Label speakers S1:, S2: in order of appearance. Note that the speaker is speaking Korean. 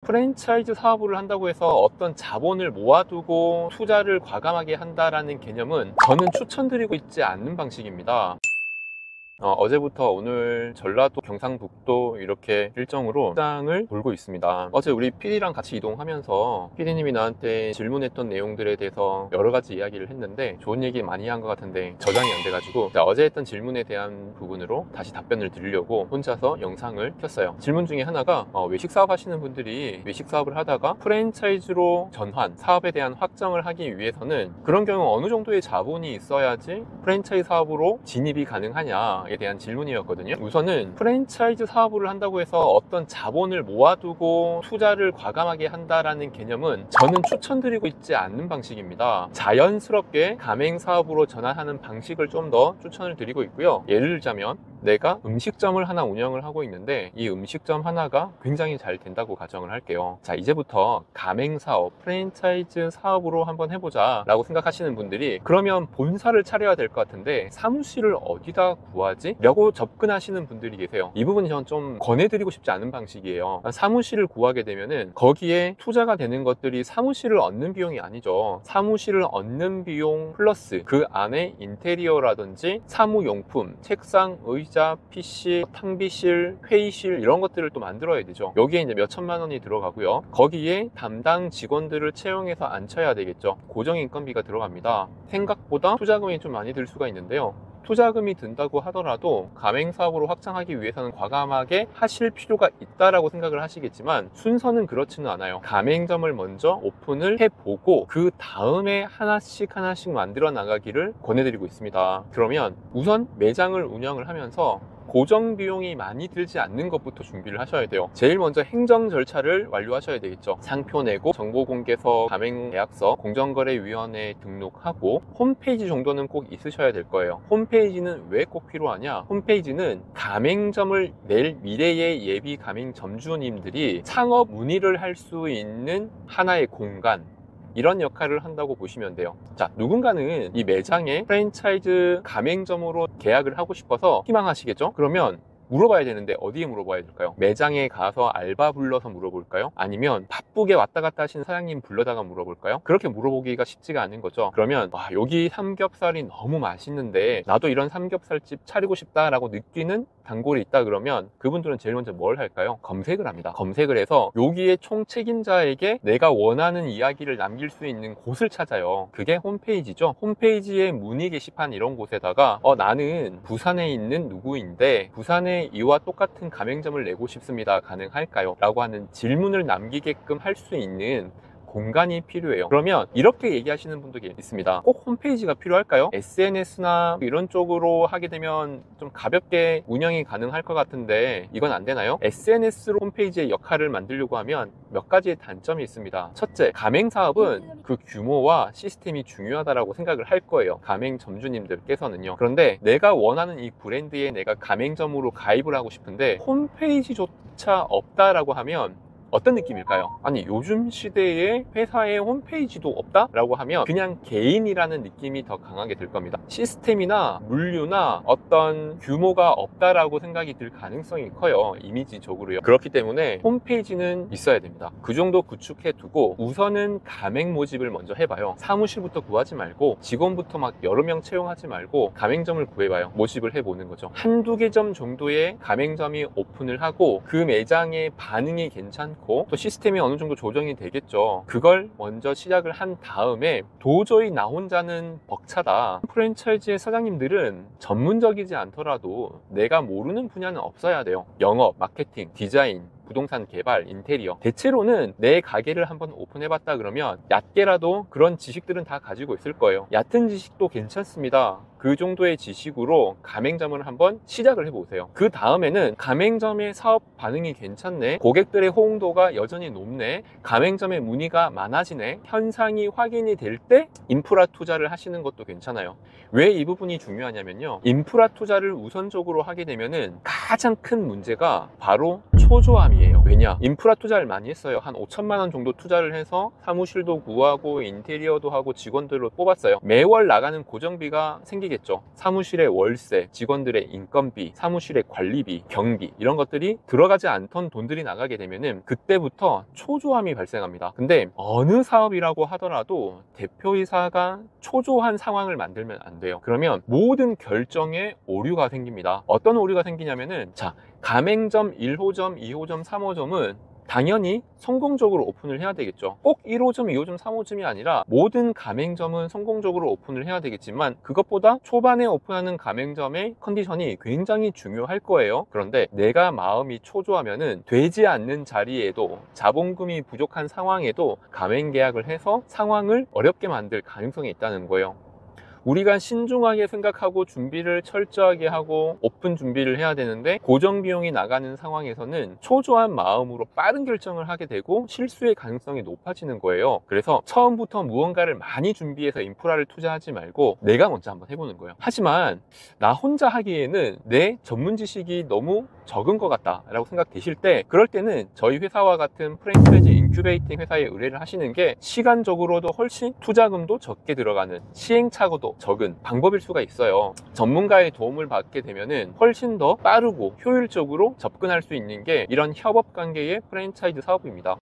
S1: 프랜차이즈 사업을 한다고 해서 어떤 자본을 모아두고 투자를 과감하게 한다라는 개념은 저는 추천드리고 있지 않는 방식입니다. 어제부터 오늘 전라도, 경상북도 이렇게 일정으로 시장을 돌고 있습니다. 어제 우리 PD랑 같이 이동하면서 PD님이 나한테 질문했던 내용들에 대해서 여러 가지 이야기를 했는데 좋은 얘기 많이 한 것 같은데 저장이 안 돼가지고 어제 했던 질문에 대한 부분으로 다시 답변을 드리려고 혼자서 영상을 켰어요. 질문 중에 하나가 외식 사업 하시는 분들이 외식 사업을 하다가 프랜차이즈로 전환, 사업에 대한 확장을 하기 위해서는 그런 경우 어느 정도의 자본이 있어야지 프랜차이즈 사업으로 진입이 가능하냐 에 대한 질문이었거든요. 우선은 프랜차이즈 사업을 한다고 해서 어떤 자본을 모아두고 투자를 과감하게 한다라는 개념은 저는 추천드리고 있지 않는 방식입니다. 자연스럽게 가맹 사업으로 전환하는 방식을 좀 더 추천을 드리고 있고요. 예를 들자면 내가 음식점을 하나 운영을 하고 있는데 이 음식점 하나가 굉장히 잘 된다고 가정을 할게요. 자, 이제부터 가맹 사업, 프랜차이즈 사업으로 한번 해보자 라고 생각하시는 분들이 그러면 본사를 차려야 될 것 같은데 사무실을 어디다 구하지? 라고 접근하시는 분들이 계세요. 이 부분이 저는 좀 권해드리고 싶지 않은 방식이에요. 사무실을 구하게 되면은 거기에 투자가 되는 것들이 사무실을 얻는 비용이 아니죠. 사무실을 얻는 비용 플러스 그 안에 인테리어라든지 사무용품, 책상, 의자, PC, 탕비실, 회의실 이런 것들을 또 만들어야 되죠. 여기에 이제 몇 천만 원이 들어가고요. 거기에 담당 직원들을 채용해서 앉혀야 되겠죠. 고정인건비가 들어갑니다. 생각보다 투자금이 좀 많이 들 수가 있는데요. 투자금이 든다고 하더라도 가맹사업으로 확장하기 위해서는 과감하게 하실 필요가 있다라고 생각을 하시겠지만 순서는 그렇지는 않아요. 가맹점을 먼저 오픈을 해보고 그 다음에 하나씩 만들어 나가기를 권해드리고 있습니다. 그러면 우선 매장을 운영을 하면서 고정 비용이 많이 들지 않는 것부터 준비를 하셔야 돼요. 제일 먼저 행정 절차를 완료하셔야 되겠죠. 상표 내고 정보공개서, 가맹계약서, 공정거래위원회에 등록하고 홈페이지 정도는 꼭 있으셔야 될 거예요. 홈페이지는 왜 꼭 필요하냐? 홈페이지는 가맹점을 낼 미래의 예비 가맹점주님들이 창업 문의를 할 수 있는 하나의 공간, 이런 역할을 한다고 보시면 돼요. 자, 누군가는 이 매장에 프랜차이즈 가맹점으로 계약을 하고 싶어서 희망하시겠죠? 그러면 물어봐야 되는데 어디에 물어봐야 될까요? 매장에 가서 알바 불러서 물어볼까요? 아니면 바쁘게 왔다 갔다 하시는 사장님 불러다가 물어볼까요? 그렇게 물어보기가 쉽지가 않은 거죠. 그러면 여기 삼겹살이 너무 맛있는데 나도 이런 삼겹살집 차리고 싶다라고 느끼는 단골이 있다 그러면 그분들은 제일 먼저 뭘 할까요? 검색을 합니다. 검색을 해서 여기에 총책임자에게 내가 원하는 이야기를 남길 수 있는 곳을 찾아요. 그게 홈페이지죠. 홈페이지에 문의 게시판 이런 곳에다가 나는 부산에 있는 누구인데 부산에 이와 똑같은 가맹점을 내고 싶습니다. 가능할까요? 라고 하는 질문을 남기게끔 할 수 있는 공간이 필요해요. 그러면 이렇게 얘기하시는 분도 있습니다. 꼭 홈페이지가 필요할까요? SNS나 이런 쪽으로 하게 되면 좀 가볍게 운영이 가능할 것 같은데 이건 안 되나요? SNS로 홈페이지의 역할을 만들려고 하면 몇 가지의 단점이 있습니다. 첫째, 가맹사업은 그 규모와 시스템이 중요하다고 생각을 할 거예요. 가맹점주님들께서는요. 그런데 내가 원하는 이 브랜드에 내가 가맹점으로 가입을 하고 싶은데 홈페이지조차 없다라고 하면 어떤 느낌일까요? 아니, 요즘 시대에 회사에 홈페이지도 없다? 라고 하면 그냥 개인이라는 느낌이 더 강하게 들 겁니다. 시스템이나 물류나 어떤 규모가 없다라고 생각이 들 가능성이 커요. 이미지적으로요. 그렇기 때문에 홈페이지는 있어야 됩니다. 그 정도 구축해 두고 우선은 가맹 모집을 먼저 해봐요. 사무실부터 구하지 말고 직원부터 막 여러 명 채용하지 말고 가맹점을 구해봐요. 모집을 해보는 거죠. 한두 개 점 정도의 가맹점이 오픈을 하고 그 매장의 반응이 괜찮고 또 시스템이 어느 정도 조정이 되겠죠. 그걸 먼저 시작을 한 다음에 도저히 나 혼자는 벅차다. 프랜차이즈의 사장님들은 전문적이지 않더라도 내가 모르는 분야는 없어야 돼요. 영업, 마케팅, 디자인, 부동산 개발, 인테리어. 대체로는 내 가게를 한번 오픈해봤다 그러면 얕게라도 그런 지식들은 다 가지고 있을 거예요. 얕은 지식도 괜찮습니다. 그 정도의 지식으로 가맹점을 한번 시작을 해보세요. 그 다음에는 가맹점의 사업 반응이 괜찮네, 고객들의 호응도가 여전히 높네, 가맹점의 문의가 많아지네, 현상이 확인이 될 때 인프라 투자를 하시는 것도 괜찮아요. 왜 이 부분이 중요하냐면요, 인프라 투자를 우선적으로 하게 되면은 가장 큰 문제가 바로 초조함이에요. 왜냐? 인프라 투자를 많이 했어요. 한 5천만 원 정도 투자를 해서 사무실도 구하고 인테리어도 하고 직원들을 뽑았어요. 매월 나가는 고정비가 생기겠죠. 사무실의 월세, 직원들의 인건비, 사무실의 관리비, 경비 이런 것들이 들어가지 않던 돈들이 나가게 되면은 그때부터 초조함이 발생합니다. 근데 어느 사업이라고 하더라도 대표이사가 초조한 상황을 만들면 안 돼요. 그러면 모든 결정에 오류가 생깁니다. 어떤 오류가 생기냐면은 자, 가맹점 1호점, 2호점, 3호점은 당연히 성공적으로 오픈을 해야 되겠죠. 꼭 1호점, 2호점, 3호점이 아니라 모든 가맹점은 성공적으로 오픈을 해야 되겠지만 그것보다 초반에 오픈하는 가맹점의 컨디션이 굉장히 중요할 거예요. 그런데 내가 마음이 초조하면은 되지 않는 자리에도 자본금이 부족한 상황에도 가맹 계약을 해서 상황을 어렵게 만들 가능성이 있다는 거예요. 우리가 신중하게 생각하고 준비를 철저하게 하고 오픈 준비를 해야 되는데 고정 비용이 나가는 상황에서는 초조한 마음으로 빠른 결정을 하게 되고 실수의 가능성이 높아지는 거예요. 그래서 처음부터 무언가를 많이 준비해서 인프라를 투자하지 말고 내가 먼저 한번 해보는 거예요. 하지만 나 혼자 하기에는 내 전문 지식이 너무 적은 것 같다 라고 생각되실 때 그럴 때는 저희 회사와 같은 프랜차이즈 인큐베이팅 회사에 의뢰를 하시는 게 시간적으로도 훨씬 투자금도 적게 들어가는 시행착오도 적은 방법일 수가 있어요. 전문가의 도움을 받게 되면은 훨씬 더 빠르고 효율적으로 접근할 수 있는 게 이런 협업 관계의 프랜차이즈 사업입니다.